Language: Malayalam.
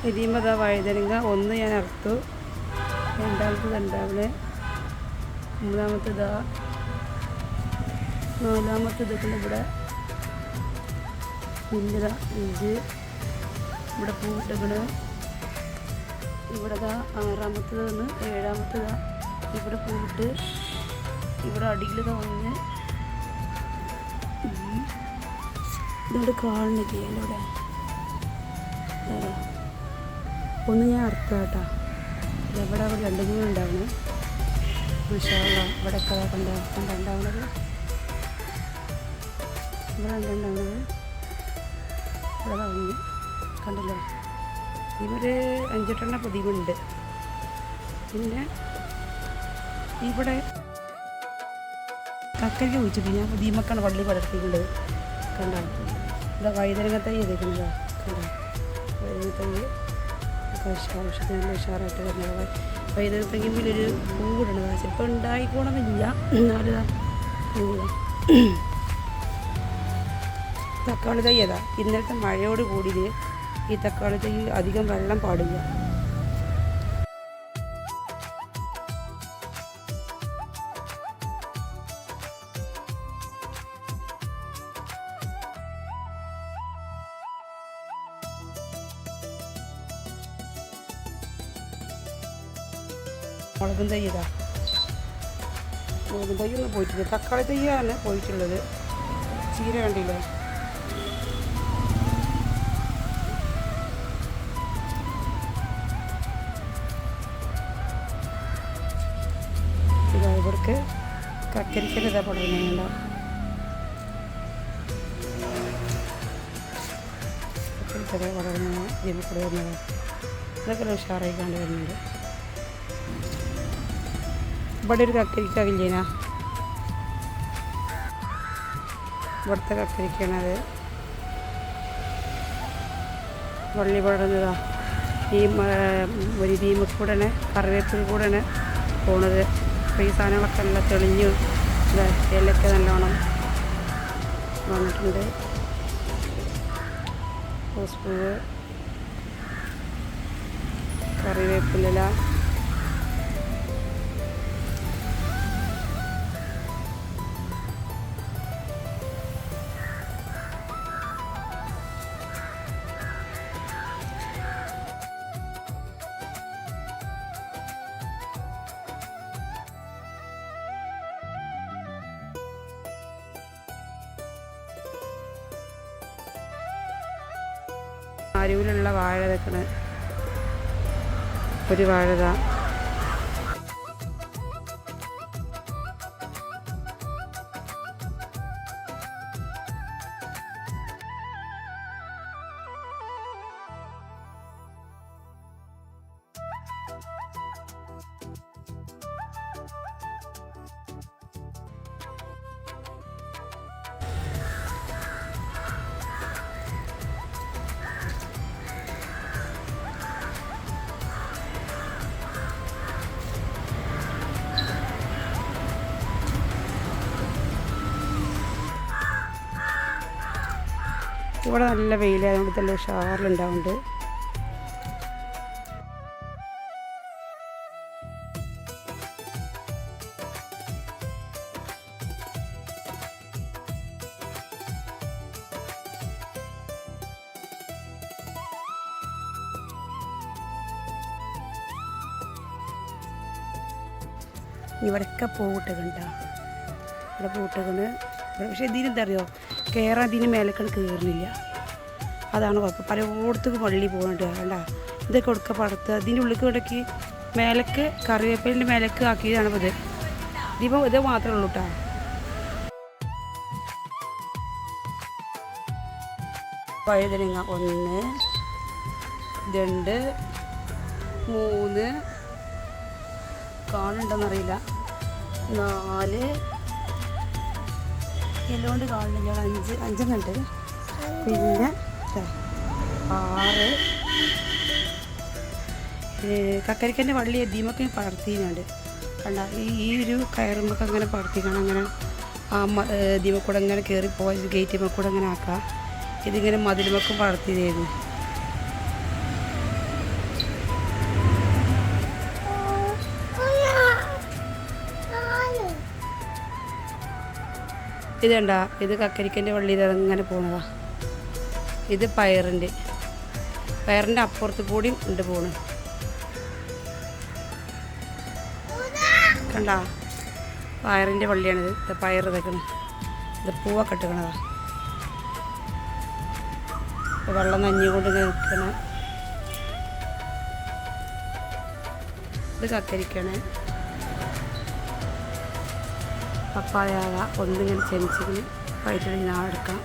ഇതിമത വഴുതനങ്ങ ഒന്ന് ഞാൻ അറുത്തു, രണ്ടാമത്തത് ഉണ്ടാവണേ, മൂന്നാമത്തതാ, നാലാമത്തതൊക്കെ ഇവിടെ ഇല്ലതാ ഇഞ്ച്, ഇവിടെ പൂട്ടകള്, ഇവിടെ ആറാമത്തതൊന്ന്, ഏഴാമത്തതാ ഇവിടെ പൂട്ട്, ഇവിടെ അടിയിൽ തോന്നുന്നു ഇതുകൊണ്ട് കാണുന്നില്ലേ എൻ്റെ ഇവിടെ ഒന്ന് ഞാൻ അർത്ഥം കേട്ടോ. ഇവിടെ അവിടെ രണ്ട് മൂന്ന് ഉണ്ടാവണേ, മഷാല ഇവിടെ ഒക്കെ കണ്ടുണ്ടാവണത്, ഇവിടെ ഉണ്ടാവണത്, ഇവിടെ തവഞ്ഞ് കണ്ടല്ലോ. ഇവര് 5-8 പൊതിയുണ്ട്. പിന്നെ ഇവിടെ കക്കരിക്ക കുഴിച്ചിട്ട് ഞാൻ പൊതിയുമക്കാണ് വള്ളി പടർത്തിക്കുന്നത്. കണ്ടോ ഇവിടെ വഴുതനങ്ങ തൈ ചെയ്തേക്കുന്നതാ. കണ്ടോ വഴുതന തൈ ആവശ്യത്തിന് നല്ല ഉഷാറായിട്ട് വരുന്നത്. വഴുതന തൈമ്പിലൊരു പൂവിടണതാ, ചിലപ്പോൾ ഉണ്ടായിക്കോണമെന്നില്ല, എന്നാലിതാ പൂവിടാ. തക്കാളി തൈ അതാ, ഇന്നലത്തെ മഴയോട് കൂടി ഈ തക്കാളി തൈ അധികം വെള്ളം പാടില്ല. മുളകും തൈ ഇതാ, മുളകും തൈ ഒന്നും പോയിട്ടില്ല, തക്കാളി തൈയാണ് പോയിട്ടുള്ളത്. ചീര കണ്ടില്ലേ, ഇതാ ഇവിടേക്ക് കക്കരിക്കൽ ഇതാ പടരുന്നുണ്ടോ, കക്കരിക്കൽ പടരുന്ന ജമിക്കൂടെ വരുന്നത്, ഇതൊക്കെ ഉഷാറായിക്കാണ്ട് വരുന്നുണ്ട്. ഇവിടെ ഒരു കക്കരിക്ക ഇല്ലേനാ, ഇവിടുത്തെ കക്കരിക്കാണത് വള്ളി പടർന്നതാ. ഈ ഒരു ഭീമക്കൂടെ കറിവേപ്പിൽ കൂടെ പോണത്. അപ്പോൾ ഈ സാധനങ്ങളൊക്കെ നല്ല തെളിഞ്ഞു ഇലയൊക്കെ നല്ലോണം വന്നിട്ടുണ്ട്. റോസ്പൂവ്, കറിവേപ്പില, അരുവിലുള്ള വാഴ വെക്കണ ഒരു വാഴത. ഇവിടെ നല്ല വെയിലായതുകൊണ്ട് നല്ല ഉഷാറിലുണ്ടാവുന്നുണ്ട്. ഇവിടെയൊക്കെ പൂവിട്ടുകണ്ട, ഇവിടെ പൂവിട്ടുകണ്. പക്ഷേ ഇതിനെന്താ അറിയോ, കയറാൻ ഇതിന് മേലേക്കാണ് കയറുന്നില്ല, അതാണ് കുഴപ്പം. പലയിടത്തേക്ക് വള്ളി പോകുന്നുണ്ട്. വേണ്ട ഇതൊക്കെ കൊടുക്കുക പടത്ത് അതിൻ്റെ ഉള്ളിൽ ഇടയ്ക്ക് മേലേക്ക് കറിവേപ്പിലിൻ്റെ മേലേക്ക് ആക്കിയതാണ്. ഇത് ഇതിപ്പോൾ ഇത് മാത്രമേ ഉള്ളൂ കേട്ടോ. വഴുതനങ്ങ 1, 2, 3 കാണുന്നുണ്ടെന്നറിയില്ല, 4 എല്ലോണ്ട് കാണുന്നില്ല, 5 ഉണ്ട്. പിന്നെ 6 കക്കരിക്കൻ്റെ വള്ളി ദീമൊക്കെ പടർത്തിയുണ്ട്. കണ്ട ഈ ഒരു കയറുമ്പോൾ അങ്ങനെ പടർത്തിക്കണം. അങ്ങനെ ആ ദീമക്കൂടെ ഇങ്ങനെ കയറിപ്പോയി ഗേറ്റുമ്പോൾ കൂടെ അങ്ങനെ ആക്കാം. ഇതിങ്ങനെ മതിലുമൊക്കെ പടർത്തിയതായിരുന്നു. ഇത് കണ്ട, ഇത് കക്കരിക്കൻ്റെ വള്ളി ഇങ്ങനെ പോണതാ. ഇത് പയറിൻ്റെ അപ്പുറത്ത് കൂടി ഉണ്ട് പോണ്. കണ്ട, പയറിൻ്റെ വള്ളിയാണിത്. ഇത് പയർ ഇതൊക്കെയാണ്. ഇത് പൂവൊക്കെ ഇട്ടുക്കണതാ. വെള്ളം നഞ്ഞുകൊണ്ട് ഇങ്ങനെ നിൽക്കണം. ഇത് കക്കരിക്കാണ്. പപ്പായ ഒന്നിങ്ങനെ ചെമിച്ചിങ്ങനെ വയറ്റിൽ ഞാൻ എടുക്കാം.